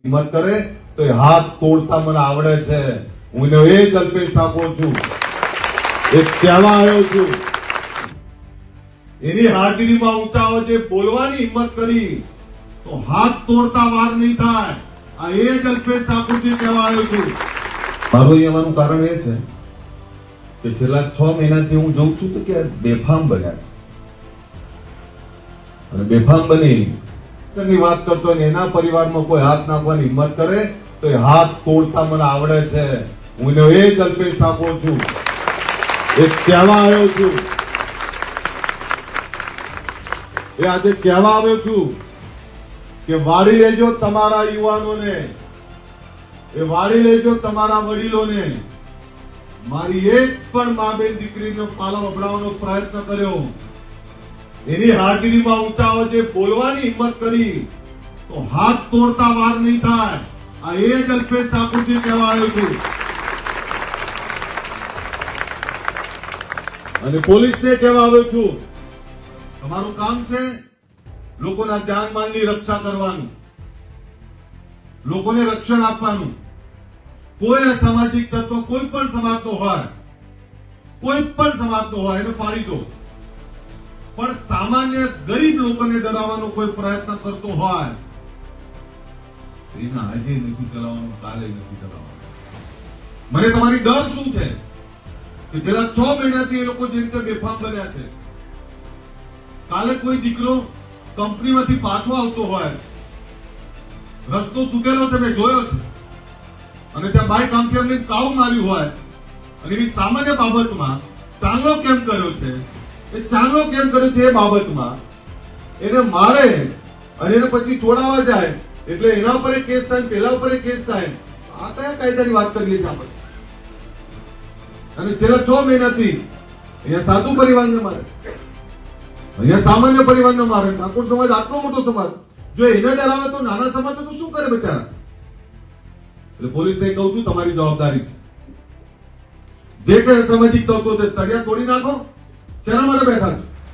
હિંમત કરે તો એ હાથ તોડતા મને આવડે છે. હું એનો એ જ અલ્પેશ ઠાકોર છું, એક કહેવા આવ્યો છું. એની હાજરીમાં ઊંચા અવાજે બોલવાની હિંમત કરી તો હાથ તોડતા વાર નહીં થાય. આ એ જ અલ્પેશ ઠાકોરજી કહેવા આવ્યો છું. મારું આવવાનું કારણ એ છે કે છેલ્લા 6 મહિનાથી હું જોઉં છું તો કે બેફામ બન્યા અને બેફામ બની ની વાત કરતો ને એના પરિવારમાં કોઈ હાથ નાખવાની હિંમત કરે તો એ હાથ તોડતા મને આવડે છે. હું એનો એ જ અલ્પેશ ઠાકોર છું, એક કહેવા આવ્યો છું. એ આજે કહેવા આવ્યો છું કે વાળી લેજો તમારા યુવાનોને, એ વાળી લેજો તમારા વડીલોને. મારી એક પણ મા બેન દીકરીનો પાલો અભડાવવાનો પ્રયત્ન કર્યો, એની હાજરીમાં ઊંચા અવાજે બોલવાની હિંમત કરી તો હાથ તોડતા વાર નહીં થાય. આ એ જ અલ્પેશ ઠાકોરજી કહેવા આવ્યો છું. અને પોલીસને કહેવા આવ્યો છું, તમારું કામ છે લોકોના જાનમાલની રક્ષા કરવાનું, લોકોને રક્ષણ આપવાનું. કોઈ અસામાજિક તત્વ કોઈ પણ સમાજનો હોય, કોઈ પણ સમાજનો હોય એને પાડી દો, પણ સામાન્ય ગરીબ લોકોને ડરાવવાનો કોઈ પ્રયત્ન કરતો હોય એને આજે નથી ચલાવવાનો, કાલે નથી ચલાવવાનો. મને તમારી ડર શું છે કે છેલ્લા 6 મહિનાથી એ લોકો જે રીતે બેફામ બન્યા છે. કાલે કોઈ દીકરો કંપનીમાંથી પાછો આવતો હોય, રસ્તો તૂટેલો છે, મેં જોયો છે, અને ત્યાં બાઇક આમથી આમને કાઉ માર્યું હોય અને એવી સામાન્ય બાબતમાં ચાંગલો કેમ કર્યો છે, એ ચાંગલો કેમ કર્યો છે એ બાબતમાં એને મારે અને એને પછી છોડાવવા જાય એટલે એના ઉપર એક કેસ થાય, પેલા ઉપર એક કેસ થાય. આ કયા કાયદાની વાત કરીએ છીએ આપણે? અને છેલ્લા 6 મહિનાથી અહીંયા સાધુ પરિવારને મારે, અહીંયા સામાન્ય પરિવારને મારે. ઠાકોર સમાજ આટલો મોટો સમાજ, જો એને ડરાવે તો નાના સમાજ તો શું કરે બચારા? એટલે પોલીસને કહું છું, તમારી જવાબદારી છે. જે કઈ અસામાજિક તત્વો તળિયા તોડી નાખો. શેના માટે બેઠા છો?